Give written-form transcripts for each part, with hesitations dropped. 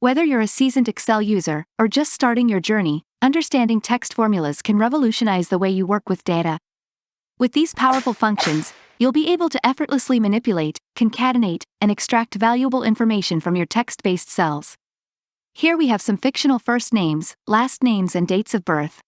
Whether you're a seasoned Excel user or just starting your journey, understanding text formulas can revolutionize the way you work with data. With these powerful functions, you'll be able to effortlessly manipulate, concatenate, and extract valuable information from your text-based cells. Here we have some fictional first names, last names, and dates of birth.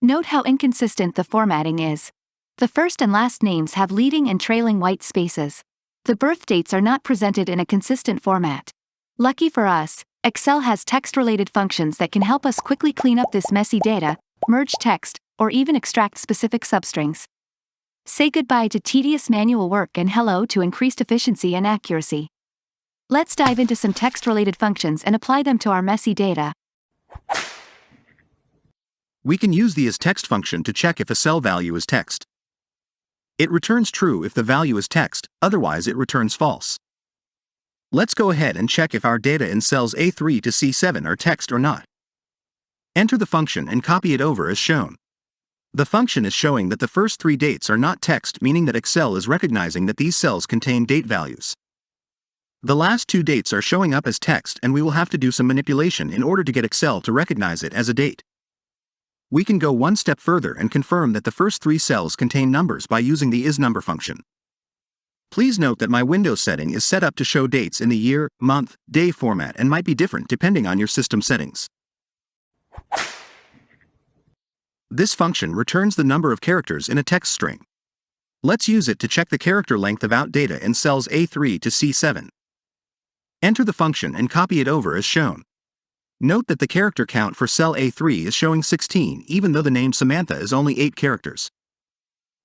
Note how inconsistent the formatting is. The first and last names have leading and trailing white spaces. The birth dates are not presented in a consistent format. Lucky for us, Excel has text-related functions that can help us quickly clean up this messy data, merge text, or even extract specific substrings. Say goodbye to tedious manual work and hello to increased efficiency and accuracy. Let's dive into some text-related functions and apply them to our messy data. We can use the ISTEXT function to check if a cell value is text. It returns true if the value is text, otherwise it returns false. Let's go ahead and check if our data in cells A3 to C7 are text or not. Enter the function and copy it over as shown. The function is showing that the first three dates are not text, meaning that Excel is recognizing that these cells contain date values. The last two dates are showing up as text, and we will have to do some manipulation in order to get Excel to recognize it as a date. We can go one step further and confirm that the first three cells contain numbers by using the isNumber function. Please note that my Windows setting is set up to show dates in the year, month, day format and might be different depending on your system settings. This function returns the number of characters in a text string. Let's use it to check the character length of out data in cells A3 to C7. Enter the function and copy it over as shown. Note that the character count for cell A3 is showing 16 even though the name Samantha is only 8 characters.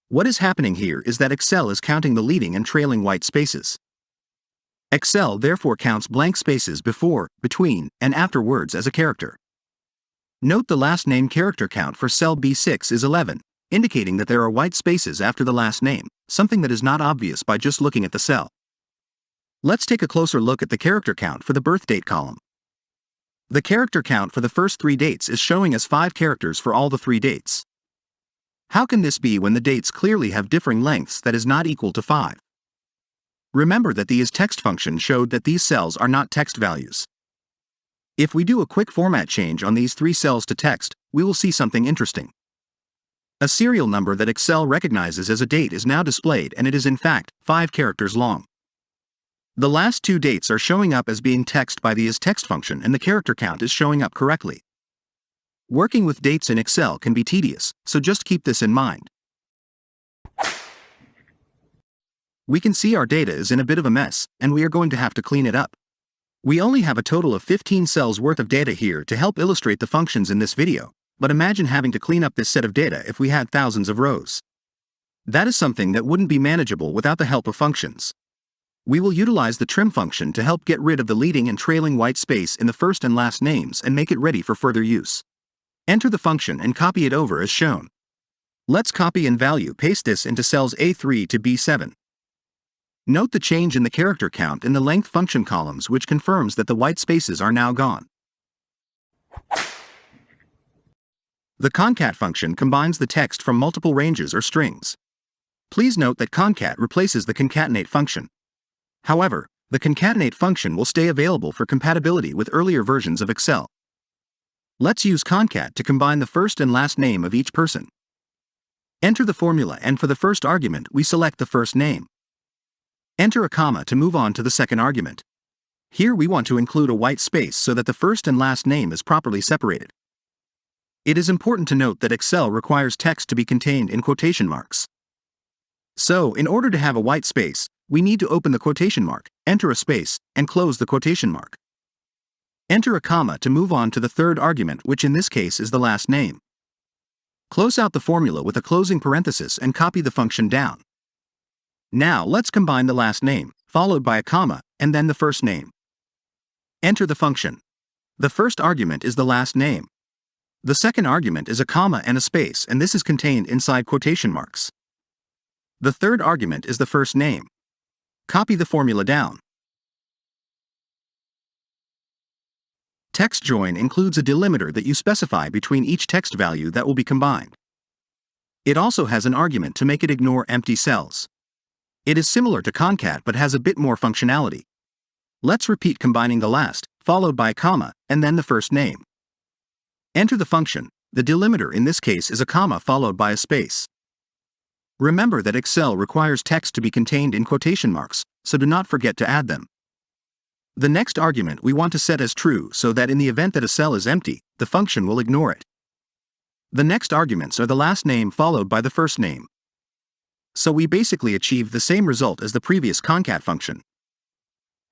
What is happening here is that Excel is counting the leading and trailing white spaces. Excel therefore counts blank spaces before, between, and after words as a character. Note the last name character count for cell B6 is 11, indicating that there are white spaces after the last name, something that is not obvious by just looking at the cell. Let's take a closer look at the character count for the birth date column. The character count for the first three dates is showing as 5 characters for all the 3 dates. How can this be when the dates clearly have differing lengths that is not equal to 5? Remember that the ISTEXT function showed that these cells are not text values. If we do a quick format change on these 3 cells to text, we will see something interesting. A serial number that Excel recognizes as a date is now displayed, and it is in fact 5 characters long. The last 2 dates are showing up as being text by the ISTEXT function, and the character count is showing up correctly. Working with dates in Excel can be tedious, so just keep this in mind. We can see our data is in a bit of a mess, and we are going to have to clean it up. We only have a total of 15 cells worth of data here to help illustrate the functions in this video, but imagine having to clean up this set of data if we had thousands of rows. That is something that wouldn't be manageable without the help of functions. We will utilize the trim function to help get rid of the leading and trailing white space in the first and last names and make it ready for further use. Enter the function and copy it over as shown. Let's copy and value paste this into cells A3 to B7. Note the change in the character count in the length function columns, which confirms that the white spaces are now gone. The CONCAT function combines the text from multiple ranges or strings. Please note that CONCAT replaces the concatenate function. However, the concatenate function will stay available for compatibility with earlier versions of Excel. Let's use CONCAT to combine the first and last name of each person. Enter the formula, and for the first argument we select the first name. Enter a comma to move on to the second argument. Here we want to include a white space so that the first and last name is properly separated. It is important to note that Excel requires text to be contained in quotation marks. So, in order to have a white space, we need to open the quotation mark, enter a space, and close the quotation mark. Enter a comma to move on to the third argument, which in this case is the last name. Close out the formula with a closing parenthesis and copy the function down. Now let's combine the last name, followed by a comma, and then the first name. Enter the function. The first argument is the last name. The second argument is a comma and a space, and this is contained inside quotation marks. The third argument is the first name. Copy the formula down. TEXTJOIN includes a delimiter that you specify between each text value that will be combined. It also has an argument to make it ignore empty cells. It is similar to CONCAT but has a bit more functionality. Let's repeat combining the last, followed by a comma, and then the first name. Enter the function. The delimiter in this case is a comma followed by a space. Remember that Excel requires text to be contained in quotation marks, so do not forget to add them. The next argument we want to set as true so that in the event that a cell is empty, the function will ignore it. The next arguments are the last name followed by the first name. So we basically achieved the same result as the previous CONCAT function.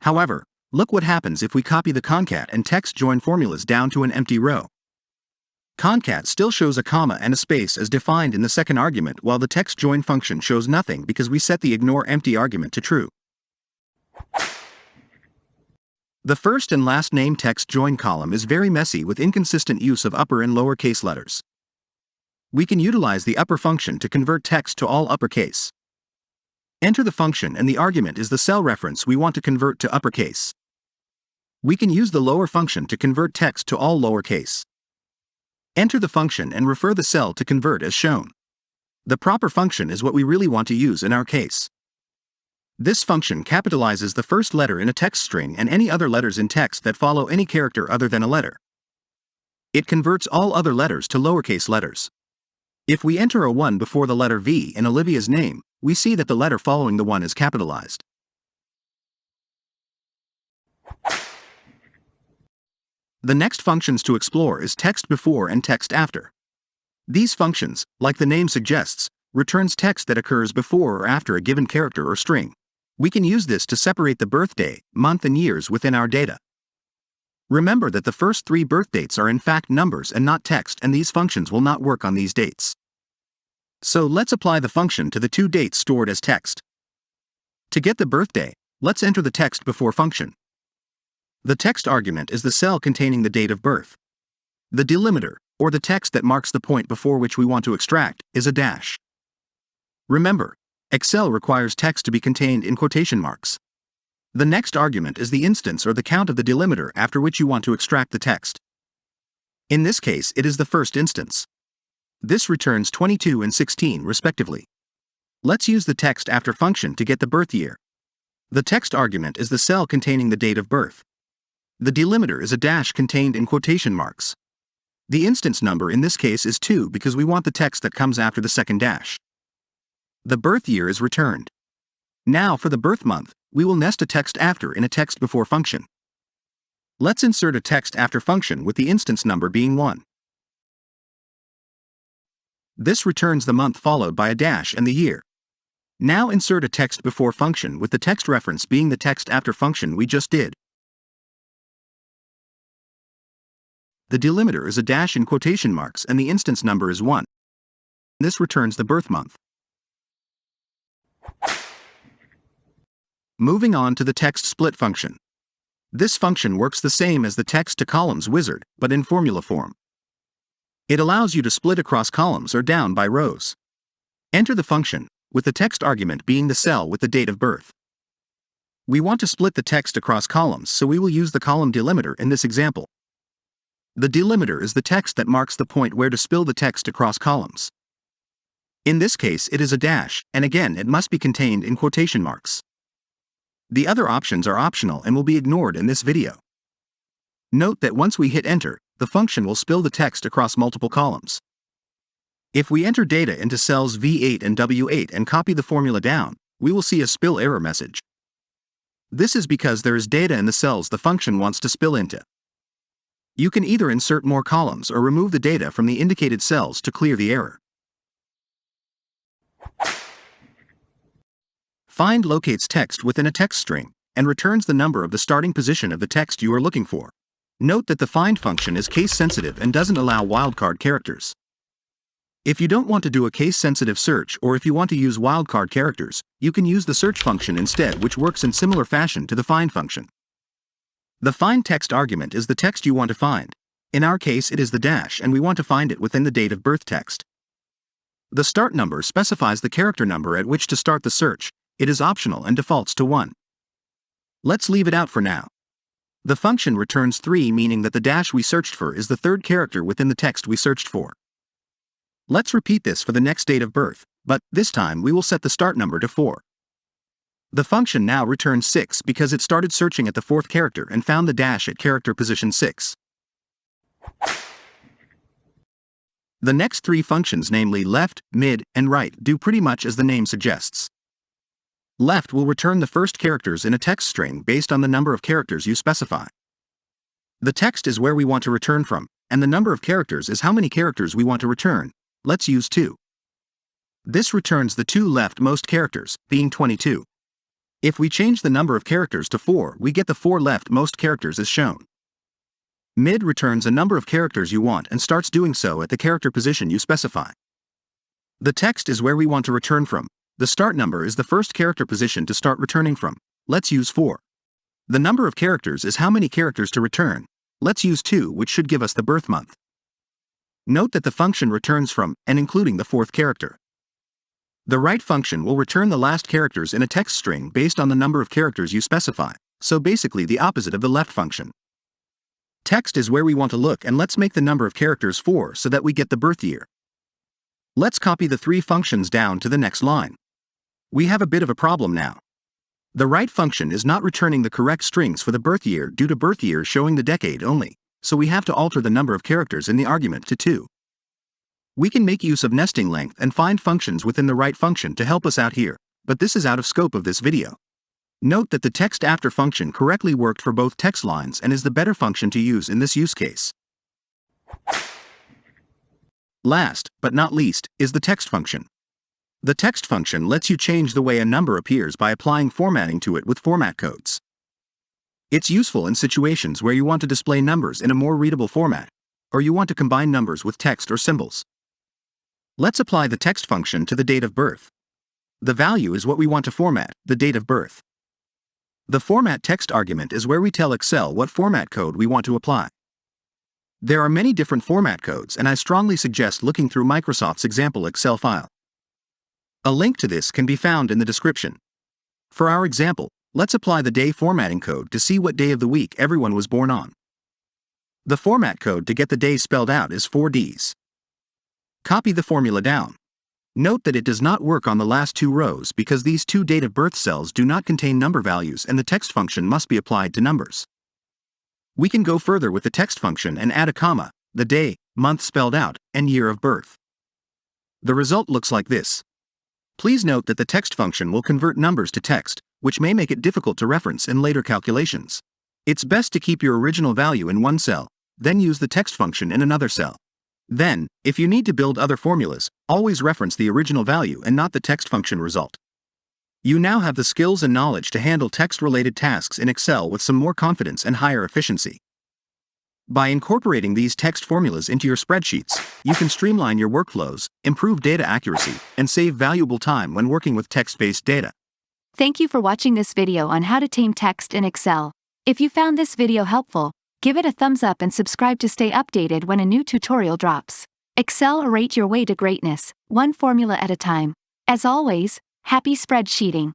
However, look what happens if we copy the CONCAT and TEXTJOIN formulas down to an empty row. CONCAT still shows a comma and a space as defined in the second argument, while the TEXTJOIN function shows nothing because we set the ignore empty argument to true. The first and last name TEXTJOIN column is very messy with inconsistent use of upper and lowercase letters. We can utilize the upper function to convert text to all uppercase. Enter the function and the argument is the cell reference we want to convert to uppercase. We can use the lower function to convert text to all lowercase. Enter the function and refer the cell to convert as shown. The proper function is what we really want to use in our case. This function capitalizes the first letter in a text string and any other letters in text that follow any character other than a letter. It converts all other letters to lowercase letters. If we enter a 1 before the letter V in Olivia's name, we see that the letter following the 1 is capitalized. The next functions to explore is TEXTBEFORE and TEXTAFTER. These functions, like the name suggests, returns text that occurs before or after a given character or string. We can use this to separate the birthday, month and years within our data. Remember that the first 3 birth dates are in fact numbers and not text, and these functions will not work on these dates. So let's apply the function to the 2 dates stored as text. To get the birthday, let's enter the TEXTBEFORE function. The text argument is the cell containing the date of birth. The delimiter, or the text that marks the point before which we want to extract, is a dash. Remember, Excel requires text to be contained in quotation marks. The next argument is the instance or the count of the delimiter after which you want to extract the text. In this case, it is the first instance. This returns 22 and 16 respectively. Let's use the TEXTAFTER function to get the birth year. The text argument is the cell containing the date of birth. The delimiter is a dash contained in quotation marks. The instance number in this case is 2 because we want the text that comes after the second dash. The birth year is returned. Now for the birth month, we will nest a TEXTAFTER in a TEXTBEFORE function. Let's insert a TEXTAFTER function with the instance number being 1. This returns the month followed by a dash and the year. Now insert a TEXTBEFORE function with the text reference being the TEXTAFTER function we just did. The delimiter is a dash in quotation marks and the instance number is 1. This returns the birth month. Moving on to the TEXTSPLIT function. This function works the same as the text to columns wizard, but in formula form. It allows you to split across columns or down by rows. Enter the function, with the text argument being the cell with the date of birth. We want to split the text across columns, so we will use the column delimiter in this example. The delimiter is the text that marks the point where to spill the text across columns. In this case, it is a dash, and again it must be contained in quotation marks. The other options are optional and will be ignored in this video. Note that once we hit enter, the function will spill the text across multiple columns. If we enter data into cells V8 and W8 and copy the formula down, we will see a spill error message. This is because there is data in the cells the function wants to spill into. You can either insert more columns or remove the data from the indicated cells to clear the error. Find locates text within a text string and returns the number of the starting position of the text you are looking for. Note that the find function is case-sensitive and doesn't allow wildcard characters. If you don't want to do a case-sensitive search, or if you want to use wildcard characters, you can use the search function instead, which works in similar fashion to the find function. The find text argument is the text you want to find. In our case, it is the dash, and we want to find it within the date of birth text. The start number specifies the character number at which to start the search. It is optional and defaults to 1. Let's leave it out for now. The function returns 3, meaning that the dash we searched for is the third character within the text we searched for. Let's repeat this for the next date of birth, but this time we will set the start number to 4. The function now returns 6 because it started searching at the fourth character and found the dash at character position 6. The next three functions, namely left, mid, and right, do pretty much as the name suggests. Left will return the first characters in a text string based on the number of characters you specify. The text is where we want to return from, and the number of characters is how many characters we want to return. Let's use 2. This returns the 2 leftmost characters, being 22. If we change the number of characters to 4, we get the 4 leftmost characters as shown. Mid returns a number of characters you want and starts doing so at the character position you specify. The text is where we want to return from. The start number is the first character position to start returning from. Let's use 4. The number of characters is how many characters to return. Let's use 2, which should give us the birth month. Note that the function returns from and including the fourth character. The right function will return the last characters in a text string based on the number of characters you specify, so basically the opposite of the left function. Text is where we want to look, and let's make the number of characters 4 so that we get the birth year. Let's copy the 3 functions down to the next line. We have a bit of a problem now. The right function is not returning the correct strings for the birth year due to birth year showing the decade only, so we have to alter the number of characters in the argument to 2. We can make use of nesting length and find functions within the right function to help us out here, but this is out of scope of this video. Note that the TEXTAFTER function correctly worked for both text lines and is the better function to use in this use case. Last, but not least, is the text function. The text function lets you change the way a number appears by applying formatting to it with format codes. It's useful in situations where you want to display numbers in a more readable format, or you want to combine numbers with text or symbols. Let's apply the text function to the date of birth. The value is what we want to format, the date of birth. The format text argument is where we tell Excel what format code we want to apply. There are many different format codes, and I strongly suggest looking through Microsoft's example Excel file. A link to this can be found in the description. For our example, let's apply the day formatting code to see what day of the week everyone was born on. The format code to get the day spelled out is 4 Ds. Copy the formula down. Note that it does not work on the last 2 rows because these 2 date of birth cells do not contain number values and the text function must be applied to numbers. We can go further with the text function and add a comma, the day, month spelled out, and year of birth. The result looks like this. Please note that the text function will convert numbers to text, which may make it difficult to reference in later calculations. It's best to keep your original value in one cell, then use the text function in another cell. Then, if you need to build other formulas, always reference the original value and not the text function result. You now have the skills and knowledge to handle text-related tasks in Excel with some more confidence and higher efficiency. By incorporating these text formulas into your spreadsheets, you can streamline your workflows, improve data accuracy, and save valuable time when working with text-based data. Thank you for watching this video on how to tame text in Excel. If you found this video helpful, give it a thumbs up and subscribe to stay updated when a new tutorial drops. Accelerate your way to greatness, one formula at a time. As always, happy spreadsheeting.